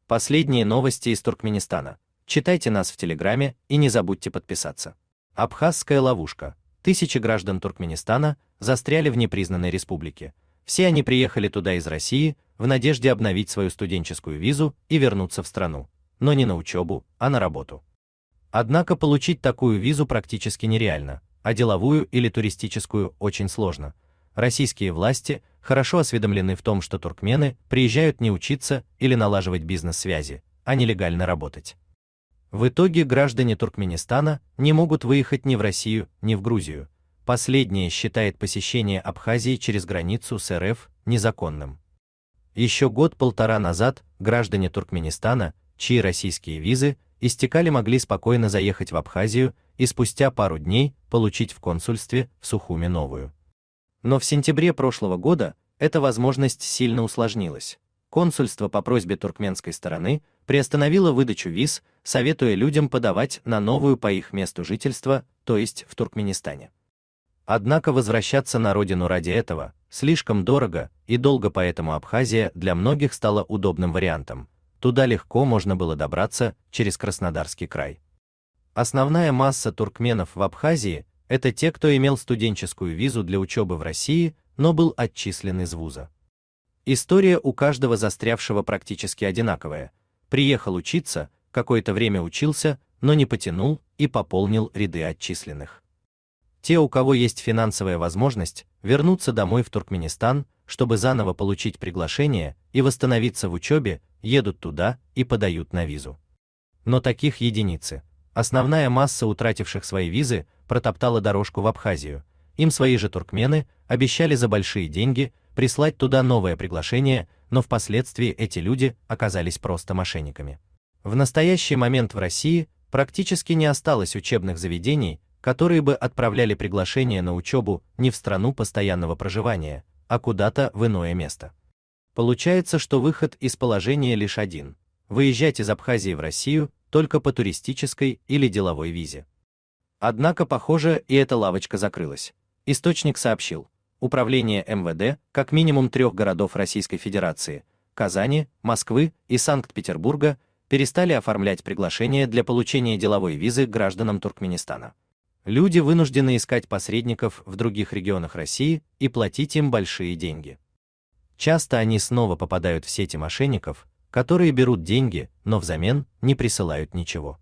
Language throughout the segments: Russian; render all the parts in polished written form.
Последние новости из Туркменистана. Читайте нас в Телеграме и не забудьте подписаться. Абхазская ловушка. Тысячи граждан Туркменистана застряли в непризнанной республике. Все они приехали туда из России в надежде обновить свою студенческую визу и вернуться в страну. Но не на учебу, а на работу. Однако получить такую визу практически нереально, а деловую или туристическую очень сложно. Российские власти хорошо осведомлены в том, что туркмены приезжают не учиться или налаживать бизнес-связи, а нелегально работать. В итоге граждане Туркменистана не могут выехать ни в Россию, ни в Грузию. Последнее считает посещение Абхазии через границу с РФ незаконным. Еще год-полтора назад граждане Туркменистана, чьи российские визы истекали, могли спокойно заехать в Абхазию и спустя пару дней получить в консульстве в Сухуми новую. Но в сентябре прошлого года эта возможность сильно усложнилась. Консульство по просьбе туркменской стороны приостановило выдачу виз, советуя людям подавать на новую по их месту жительства, то есть в Туркменистане. Однако возвращаться на родину ради этого слишком дорого и долго, поэтому Абхазия для многих стала удобным вариантом. Туда легко можно было добраться через Краснодарский край. Основная масса туркменов в Абхазии – это те, кто имел студенческую визу для учебы в России, но был отчислен из вуза. История у каждого застрявшего практически одинаковая. Приехал учиться, какое-то время учился, но не потянул и пополнил ряды отчисленных. Те, у кого есть финансовая возможность вернуться домой в Туркменистан, чтобы заново получить приглашение и восстановиться в учебе, едут туда и подают на визу. Но таких единицы. Основная масса утративших свои визы протоптала дорожку в Абхазию. Им свои же туркмены обещали за большие деньги прислать туда новое приглашение, но впоследствии эти люди оказались просто мошенниками. В настоящий момент в России практически не осталось учебных заведений, которые бы отправляли приглашение на учебу не в страну постоянного проживания, а куда-то в иное место. Получается, что выход из положения лишь один – выезжать из Абхазии в Россию только по туристической или деловой визе. Однако, похоже, и эта лавочка закрылась. Источник сообщил, управление МВД как минимум 3 городов Российской Федерации – Казани, Москвы и Санкт-Петербурга – перестали оформлять приглашения для получения деловой визы гражданам Туркменистана. Люди вынуждены искать посредников в других регионах России и платить им большие деньги. Часто они снова попадают в сети мошенников, которые берут деньги, но взамен не присылают ничего.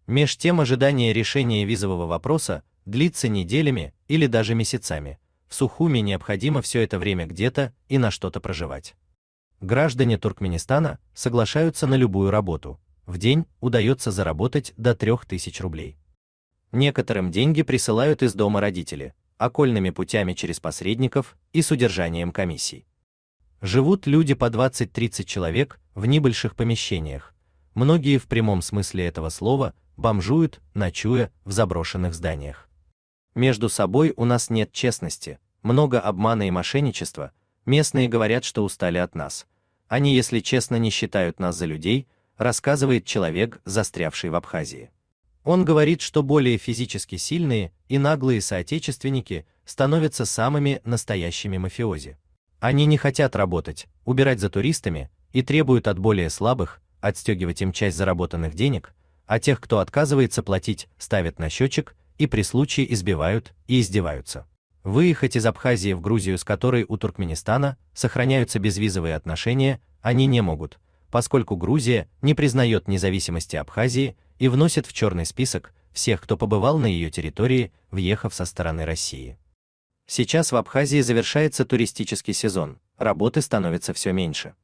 Меж тем ожидание решения визового вопроса длится неделями или даже месяцами. В Сухуми необходимо все это время где-то и на что-то проживать. Граждане Туркменистана соглашаются на любую работу. В день удается заработать до 3000 рублей. Некоторым деньги присылают из дома родители, окольными путями через посредников и с удержанием комиссий. Живут люди по 20-30 человек в небольших помещениях. Многие в прямом смысле этого слова бомжуют, ночуя в заброшенных зданиях. Между собой у нас нет честности, много обмана и мошенничества. Местные говорят, что устали от нас. Они, если честно, не считают нас за людей, рассказывает человек, застрявший в Абхазии. Он говорит, что более физически сильные и наглые соотечественники становятся самыми настоящими мафиози. Они не хотят работать, убирать за туристами и требуют от более слабых отстегивать им часть заработанных денег, а тех, кто отказывается платить, ставят на счетчик и при случае избивают и издеваются. Выехать из Абхазии в Грузию, с которой у Туркменистана сохраняются безвизовые отношения, они не могут, поскольку Грузия не признает независимости Абхазии и вносит в черный список всех, кто побывал на ее территории, въехав со стороны России. Сейчас в Абхазии завершается туристический сезон, работы становится все меньше.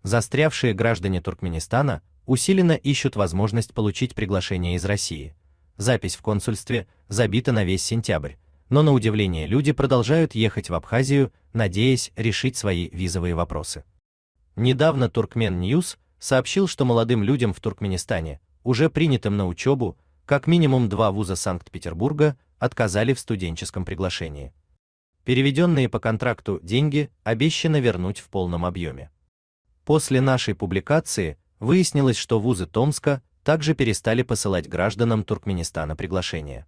Застрявшие граждане Туркменистана усиленно ищут возможность получить приглашение из России. Запись в консульстве забита на весь сентябрь, но на удивление люди продолжают ехать в Абхазию, надеясь решить свои визовые вопросы. Недавно Turkmen News сообщил, что молодым людям в Туркменистане, уже принятым на учебу, как минимум 2 вуза Санкт-Петербурга отказали в студенческом приглашении. Переведенные по контракту деньги обещано вернуть в полном объеме. После нашей публикации выяснилось, что вузы Томска также перестали посылать гражданам Туркменистана приглашения.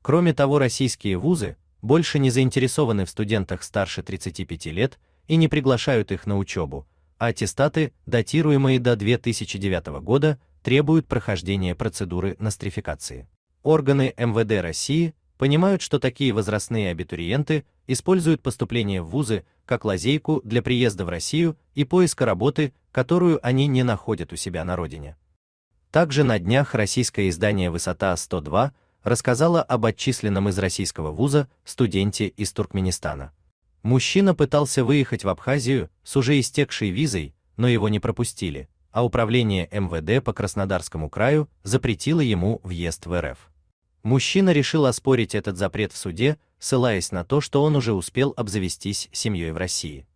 Кроме того, российские вузы больше не заинтересованы в студентах старше 35 лет и не приглашают их на учебу, а аттестаты, датируемые до 2009 года, требуют прохождения процедуры нострификации. Органы МВД России понимают, что такие возрастные абитуриенты используют поступление в вузы как лазейку для приезда в Россию и поиска работы, которую они не находят у себя на родине. Также на днях российское издание «Высота-102» рассказало об отчисленном из российского вуза студенте из Туркменистана. Мужчина пытался выехать в Абхазию с уже истекшей визой, но его не пропустили, а управление МВД по Краснодарскому краю запретило ему въезд в РФ. Мужчина решил оспорить этот запрет в суде, ссылаясь на то, что он уже успел обзавестись семьей в России.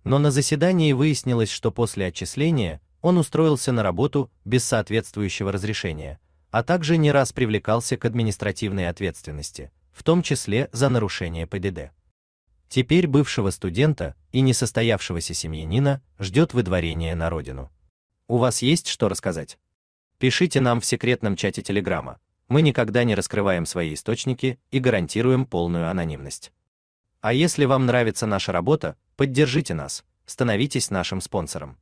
Но на заседании выяснилось, что после отчисления он устроился на работу без соответствующего разрешения, а также не раз привлекался к административной ответственности, в том числе за нарушение ПДД. Теперь бывшего студента и несостоявшегося семьянина ждет выдворение на родину. У вас есть что рассказать? Пишите нам в секретном чате Телеграма. Мы никогда не раскрываем свои источники и гарантируем полную анонимность. А если вам нравится наша работа, поддержите нас, становитесь нашим спонсором.